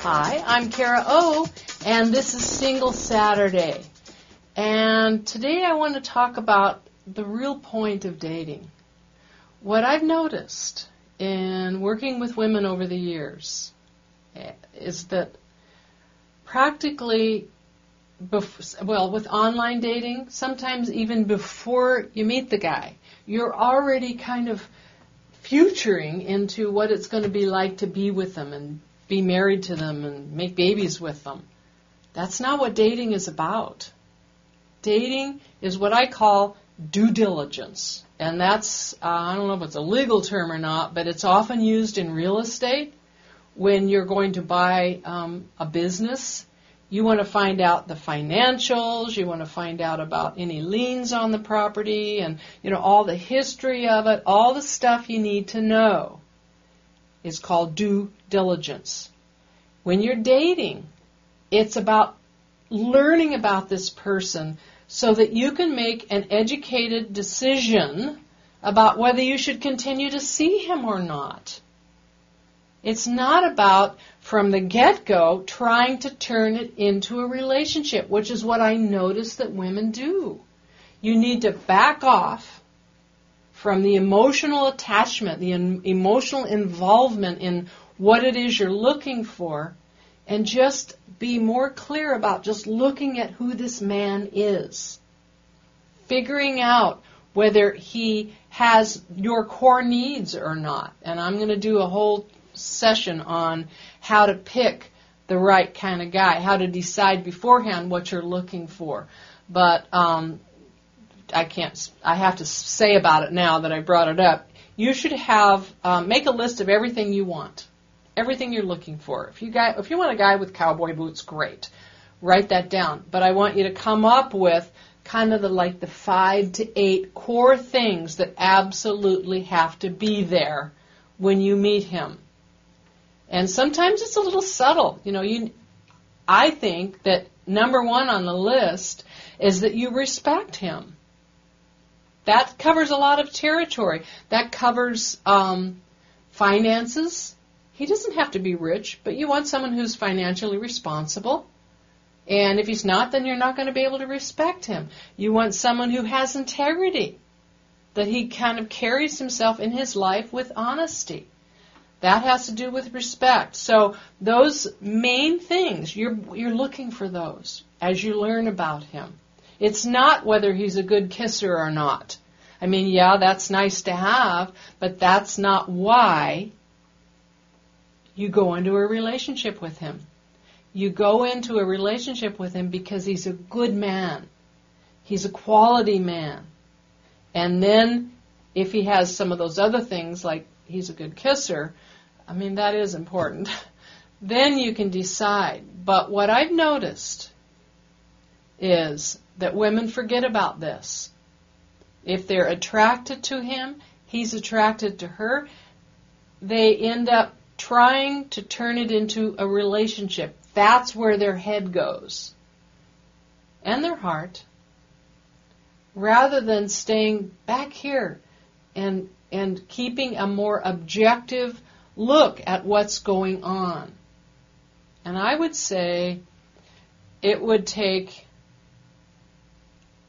Hi, I'm Kara O, and this is Single Saturday. And today I want to talk about the real point of dating. What I've noticed in working with women over the years is that practically, with online dating, sometimes even before you meet the guy, you're already kind of futuring into what it's going to be like to be with them and be married to them and make babies with them. That's not what dating is about. Dating is what I call due diligence. And that's, I don't know if it's a legal term or not, but it's often used in real estate. When you're going to buy a business, you want to find out the financials, you want to find out about any liens on the property and, all the history of it, all the stuff you need to know is called due diligence. When you're dating, it's about learning about this person so that you can make an educated decision about whether you should continue to see him or not. It's not about, from the get-go, trying to turn it into a relationship, which is what I notice that women do. You need to back off from the emotional attachment, the emotional involvement in what it is you're looking for, and just be more clear about just looking at who this man is. Figuring out whether he has your core needs or not. And I'm going to do a whole session on how to pick the right kind of guy, how to decide beforehand what you're looking for. But I have to say about it now that I brought it up. You should have, make a list of everything you want, everything you're looking for. If you want a guy with cowboy boots, great. Write that down. But I want you to come up with kind of the 5 to 8 core things that absolutely have to be there when you meet him. And sometimes it's a little subtle. I think that number one on the list is that you respect him. That covers a lot of territory. That covers finances. He doesn't have to be rich, but you want someone who's financially responsible. And if he's not, then you're not going to be able to respect him. You want someone who has integrity, that he kind of carries himself in his life with honesty. That has to do with respect. So those main things, you're looking for those as you learn about him. It's not whether he's a good kisser or not. I mean, yeah, that's nice to have, but that's not why you go into a relationship with him. You go into a relationship with him because he's a good man. He's a quality man. And then if he has some of those other things, like he's a good kisser, I mean, that is important. Then you can decide. But what I've noticed is that women forget about this. If they're attracted to him, he's attracted to her, they end up trying to turn it into a relationship. That's where their head goes. And their heart. Rather than staying back here and keeping a more objective look at what's going on. And I would say it would take,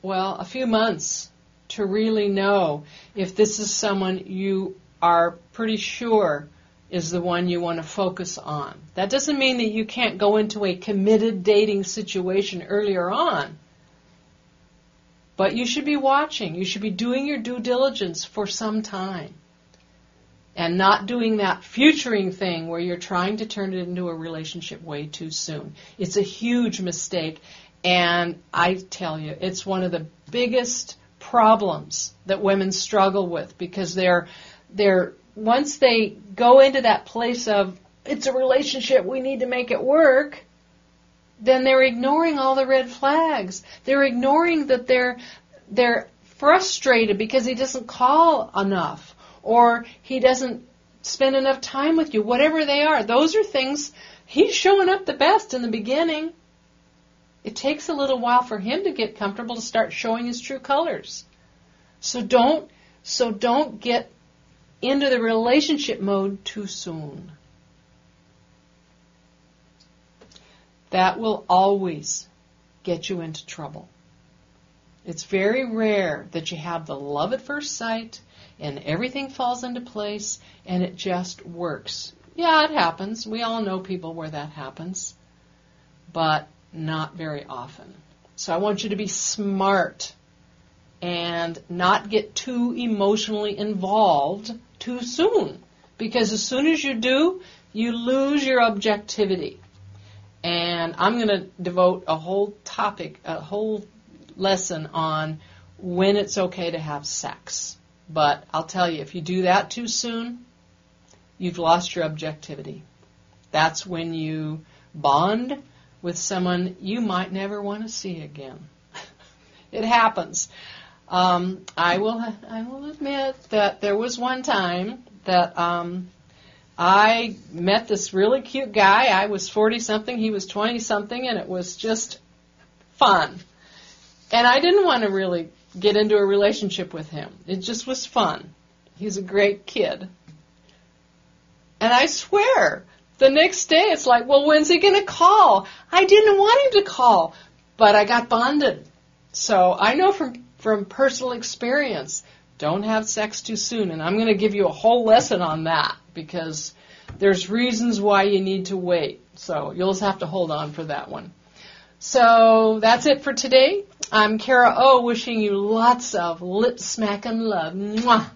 a few months to really know if this is someone you are pretty sure is the one you want to focus on. That doesn't mean that you can't go into a committed dating situation earlier on. But you should be watching. You should be doing your due diligence for some time. And not doing that futuring thing where you're trying to turn it into a relationship way too soon. It's a huge mistake. And I tell you, it's one of the biggest problems that women struggle with, because they're once they go into that place of, it's a relationship, we need to make it work, then they're ignoring all the red flags. They're ignoring that they're frustrated because he doesn't call enough, or he doesn't spend enough time with you, whatever they are. Those are things, he's showing up the best in the beginning. It takes a little while for him to get comfortable to start showing his true colors. So don't get into the relationship mode too soon. that will always get you into trouble. It's very rare that you have the love at first sight and everything falls into place and it just works. Yeah, it happens. We all know people where that happens, but not very often. So I want you to be smart and not get too emotionally involved too soon, because as soon as you do, you lose your objectivity. And I'm going to devote a whole topic, a whole lesson on when it's okay to have sex. But I'll tell you, if you do that too soon, you've lost your objectivity. That's when you bond with someone you might never want to see again. It happens. I will admit that there was one time that I met this really cute guy. I was 40-something, he was 20-something, and it was just fun. And I didn't want to really get into a relationship with him. It just was fun. He's a great kid. And I swear, the next day it's like, well, when's he going to call? I didn't want him to call, but I got bonded. So I know from personal experience, don't have sex too soon. And I'm going to give you a whole lesson on that, because there's reasons why you need to wait. So you'll just have to hold on for that one. So that's it for today. I'm Kara O, wishing you lots of lip smacking love. Mwah!